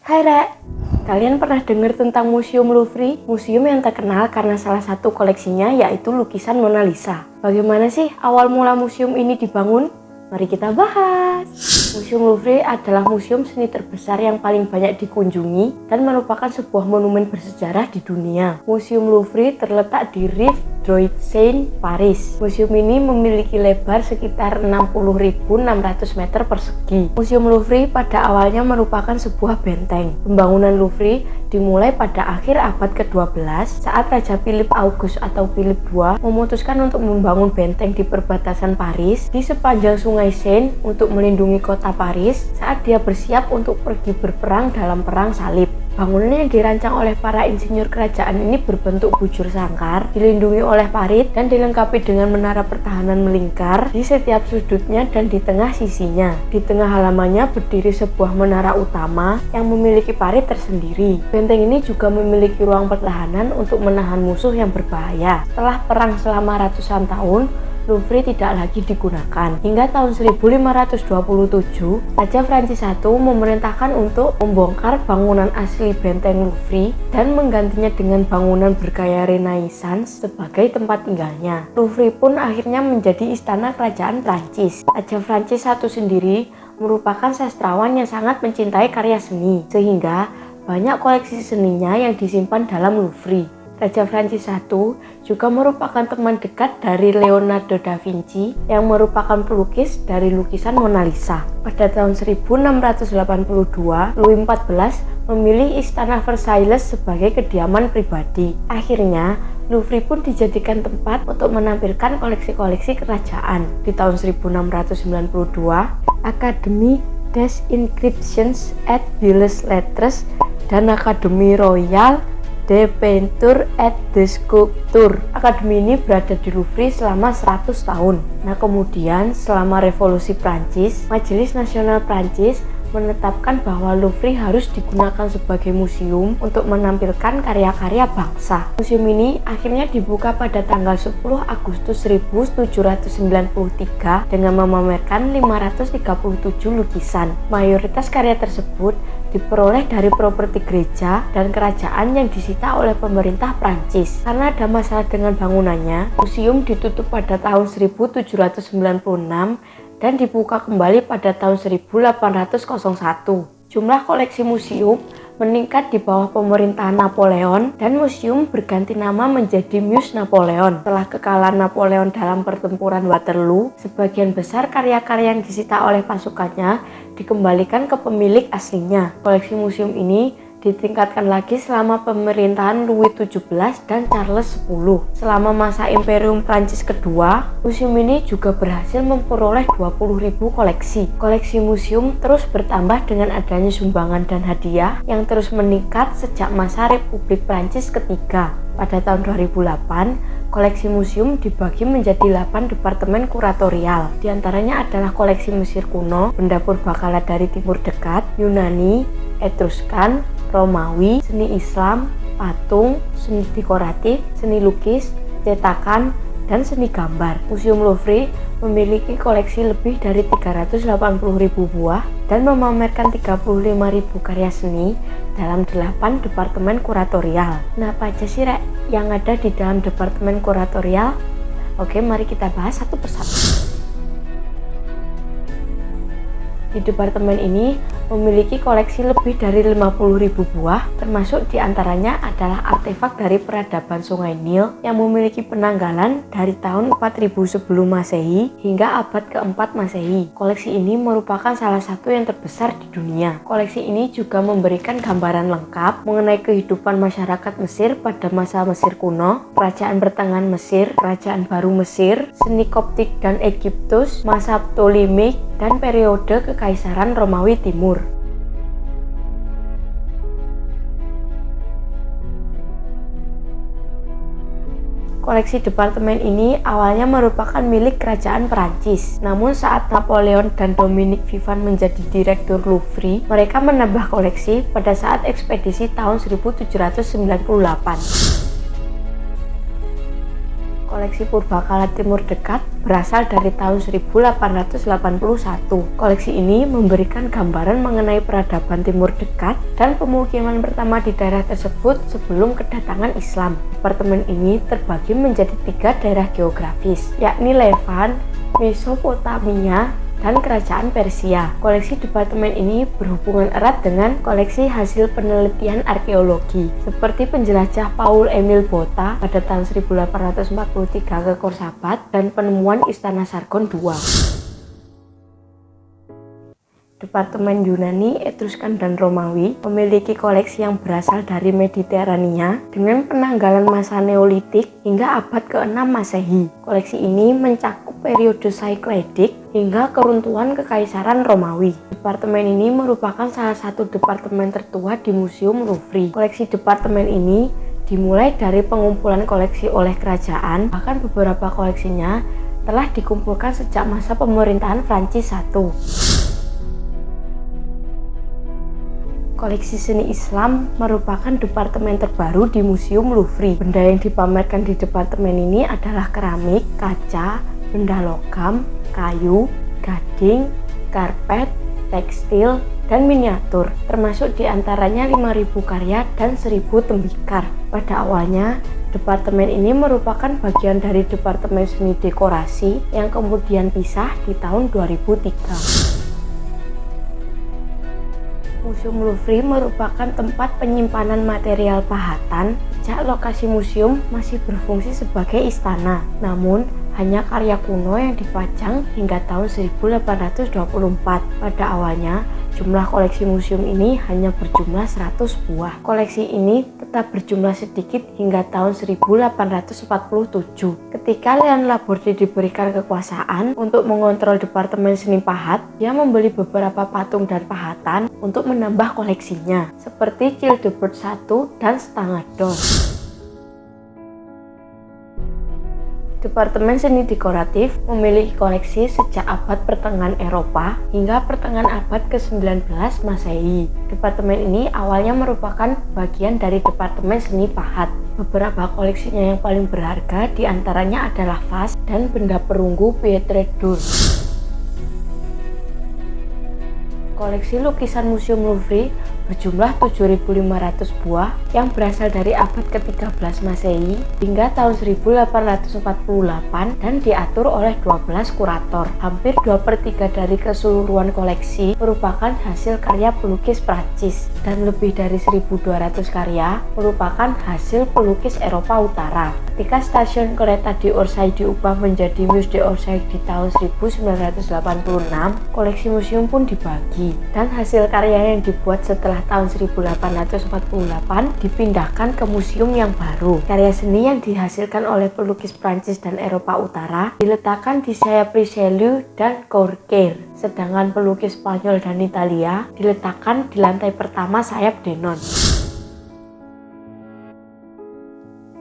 Hai Rek, kalian pernah dengar tentang Museum Louvre? Museum yang terkenal karena salah satu koleksinya yaitu lukisan Mona Lisa. Bagaimana sih awal mula museum ini dibangun? Mari kita bahas. Museum Louvre adalah museum seni terbesar yang paling banyak dikunjungi dan merupakan sebuah monumen bersejarah di dunia. Museum Louvre terletak di Rive Droit Seine, Paris. Museum ini memiliki lebar sekitar 60.600 meter persegi. Museum Louvre pada awalnya merupakan sebuah benteng. Pembangunan Louvre dimulai pada akhir abad ke-12 saat Raja Philip August atau Philip II memutuskan untuk membangun benteng di perbatasan Paris di sepanjang sungai Seine untuk melindungi kota Paris saat dia bersiap untuk pergi berperang dalam perang salib. Bangunan yang dirancang oleh para insinyur kerajaan ini berbentuk bujur sangkar, dilindungi oleh parit dan dilengkapi dengan menara pertahanan melingkar di setiap sudutnya dan di tengah sisinya. Di tengah halamannya berdiri sebuah menara utama yang memiliki parit tersendiri. Benteng ini juga memiliki ruang pertahanan untuk menahan musuh yang berbahaya. Setelah perang selama ratusan tahun, Louvre tidak lagi digunakan. Hingga tahun 1527, Raja Prancis I memerintahkan untuk membongkar bangunan asli benteng Louvre dan menggantinya dengan bangunan bergaya Renaissance sebagai tempat tinggalnya. Louvre pun akhirnya menjadi istana kerajaan Prancis. Raja Prancis I sendiri merupakan sastrawan yang sangat mencintai karya seni, sehingga banyak koleksi seninya yang disimpan dalam Louvre. Raja Prancis I juga merupakan teman dekat dari Leonardo da Vinci yang merupakan pelukis dari lukisan Mona Lisa. Pada tahun 1682, Louis XIV memilih Istana Versailles sebagai kediaman pribadi. Akhirnya, Louvre pun dijadikan tempat untuk menampilkan koleksi-koleksi kerajaan. Di tahun 1692, Académie des Inscriptions et Belles Lettres dan Académie Royale de Peinture et de Sculpture. Akademi ini berada di Louvre selama 100 tahun. Nah, kemudian selama Revolusi Prancis, Majelis Nasional Prancis menetapkan bahwa Louvre harus digunakan sebagai museum untuk menampilkan karya-karya bangsa. Museum ini akhirnya dibuka pada tanggal 10 Agustus 1793 dengan memamerkan 537 lukisan. Mayoritas karya tersebut diperoleh dari properti gereja dan kerajaan yang disita oleh pemerintah Prancis. Karena ada masalah dengan bangunannya, museum ditutup pada tahun 1796 dan dibuka kembali pada tahun 1801. Jumlah koleksi museum meningkat di bawah pemerintahan Napoleon dan museum berganti nama menjadi Musée Napoleon. Setelah kekalahan Napoleon dalam pertempuran Waterloo, sebagian besar karya-karya yang disita oleh pasukannya dikembalikan ke pemilik aslinya. Koleksi museum ini ditingkatkan lagi selama pemerintahan Louis XVII dan Charles X. Selama masa Imperium Prancis kedua, museum ini juga berhasil memperoleh 20.000 koleksi. Koleksi museum terus bertambah dengan adanya sumbangan dan hadiah yang terus meningkat sejak masa Republik Prancis ketiga. Pada tahun 2008, koleksi museum dibagi menjadi 8 departemen kuratorial. Di antaranya adalah koleksi Mesir kuno, benda purbakala dari Timur Dekat, Yunani, Etruskan, Romawi, seni Islam, patung, seni dekoratif, seni lukis, cetakan, dan seni gambar. Museum Louvre memiliki koleksi lebih dari 380.000 buah dan memamerkan 35.000 karya seni dalam 8 departemen kuratorial. Nah, apa aja sih, Rek, yang ada di dalam departemen kuratorial? Oke, mari kita bahas satu persatu. Di departemen ini memiliki koleksi lebih dari 50.000 buah, termasuk diantaranya adalah artefak dari peradaban Sungai Nil yang memiliki penanggalan dari tahun 4000 sebelum Masehi hingga abad ke-4 Masehi. Koleksi ini merupakan salah satu yang terbesar di dunia. Koleksi ini juga memberikan gambaran lengkap mengenai kehidupan masyarakat Mesir pada masa Mesir kuno, kerajaan pertengahan Mesir, kerajaan baru Mesir, seni Koptik dan Egyptus, masa Ptolemaic, dan periode Kekaisaran Romawi Timur. Koleksi departemen ini awalnya merupakan milik kerajaan Perancis. Namun saat Napoleon dan Dominique Vivant menjadi direktur Louvre, mereka menambah koleksi pada saat ekspedisi tahun 1798. Koleksi Purbakala Timur Dekat berasal dari tahun 1881. Koleksi ini memberikan gambaran mengenai peradaban Timur Dekat dan pemukiman pertama di daerah tersebut sebelum kedatangan Islam. Departemen ini terbagi menjadi 3 daerah geografis, yakni Levant, Mesopotamia, dan Kerajaan Persia. Koleksi departemen ini berhubungan erat dengan koleksi hasil penelitian arkeologi, seperti penjelajah Paul Emil Botta pada tahun 1843 ke Korsabat dan penemuan Istana Sargon II. Departemen Yunani, Etruskan, dan Romawi memiliki koleksi yang berasal dari Mediterania dengan penanggalan masa Neolitik hingga abad ke-6 Masehi. Koleksi ini mencakup periode Cycladic hingga keruntuhan Kekaisaran Romawi. Departemen ini merupakan salah satu departemen tertua di Museum Louvre. Koleksi departemen ini dimulai dari pengumpulan koleksi oleh kerajaan, bahkan beberapa koleksinya telah dikumpulkan sejak masa pemerintahan Prancis I. Koleksi seni Islam merupakan departemen terbaru di Museum Louvre. Benda yang dipamerkan di departemen ini adalah keramik, kaca, benda logam, kayu, gading, karpet, tekstil, dan miniatur, termasuk diantaranya 5.000 karya dan 1.000 tembikar. Pada awalnya, departemen ini merupakan bagian dari Departemen Seni Dekorasi yang kemudian pisah di tahun 2003. Museum Louvre merupakan tempat penyimpanan material pahatan sejak lokasi museum masih berfungsi sebagai istana. Namun, hanya karya kuno yang dipajang hingga tahun 1824. Pada awalnya, jumlah koleksi museum ini hanya berjumlah 100 buah. Koleksi ini tetap berjumlah sedikit hingga tahun 1847. Ketika Leon Laborde diberikan kekuasaan untuk mengontrol Departemen Seni Pahat, dia membeli beberapa patung dan pahatan untuk menambah koleksinya, seperti Childebert I dan Stangadon. Departemen Seni Dekoratif memiliki koleksi sejak abad pertengahan Eropa hingga pertengahan abad ke-19 Masehi. Departemen ini awalnya merupakan bagian dari Departemen Seni Pahat. Beberapa koleksinya yang paling berharga diantaranya adalah vas dan benda perunggu Pietre d'Or. Koleksi lukisan Museum Louvre berjumlah 7.500 buah yang berasal dari abad ke-13 Masehi hingga tahun 1848 dan diatur oleh 12 kurator. Hampir 2/3 dari keseluruhan koleksi merupakan hasil karya pelukis Prancis dan lebih dari 1.200 karya merupakan hasil pelukis Eropa Utara. Ketika stasiun kereta di Orsay diubah menjadi Musée d'Orsay di tahun 1986, koleksi museum pun dibagi dan hasil karya yang dibuat setelah tahun 1848 dipindahkan ke museum yang baru. Karya seni yang dihasilkan oleh pelukis Prancis dan Eropa Utara diletakkan di sayap Richelieu dan Courcelles, sedangkan pelukis Spanyol dan Italia diletakkan di lantai pertama sayap Denon.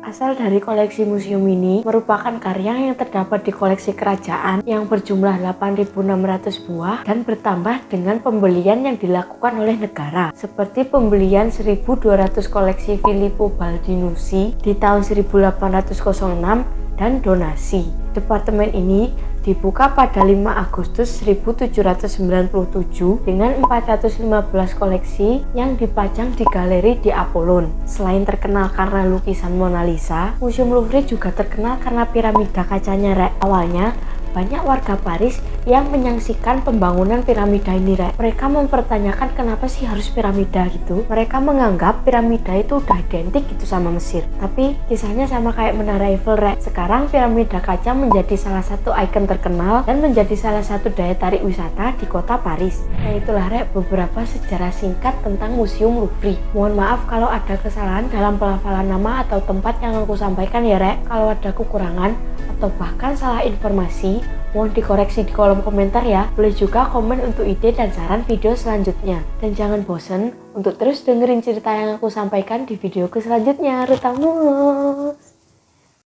Asal dari koleksi museum ini merupakan karya yang terdapat di koleksi kerajaan yang berjumlah 8.600 buah dan bertambah dengan pembelian yang dilakukan oleh negara, seperti pembelian 1.200 koleksi Filippo Baldinucci di tahun 1806 dan donasi. Departemen ini dibuka pada 5 Agustus 1797 dengan 415 koleksi yang dipajang di galeri di Apollon. Selain terkenal karena lukisan Mona Lisa, Museum Louvre juga terkenal karena piramida kacanya, Rek. Awalnya, banyak warga Paris yang menyaksikan pembangunan piramida ini, Rek. Mereka mempertanyakan kenapa sih harus piramida gitu. Mereka menganggap piramida itu udah identik gitu sama Mesir. Tapi kisahnya sama kayak Menara Eiffel, Rek. Sekarang piramida kaca menjadi salah satu ikon terkenal dan menjadi salah satu daya tarik wisata di kota Paris. Nah itulah, Rek, beberapa sejarah singkat tentang Museum Louvre. Mohon maaf kalau ada kesalahan dalam pelafalan nama atau tempat yang aku sampaikan ya, Rek. Kalau ada kekurangan atau bahkan salah informasi, mohon dikoreksi di kolom komentar ya. Boleh juga komen untuk ide dan saran video selanjutnya. Dan jangan bosan untuk terus dengerin cerita yang aku sampaikan di videoku selanjutnya. Rutamus!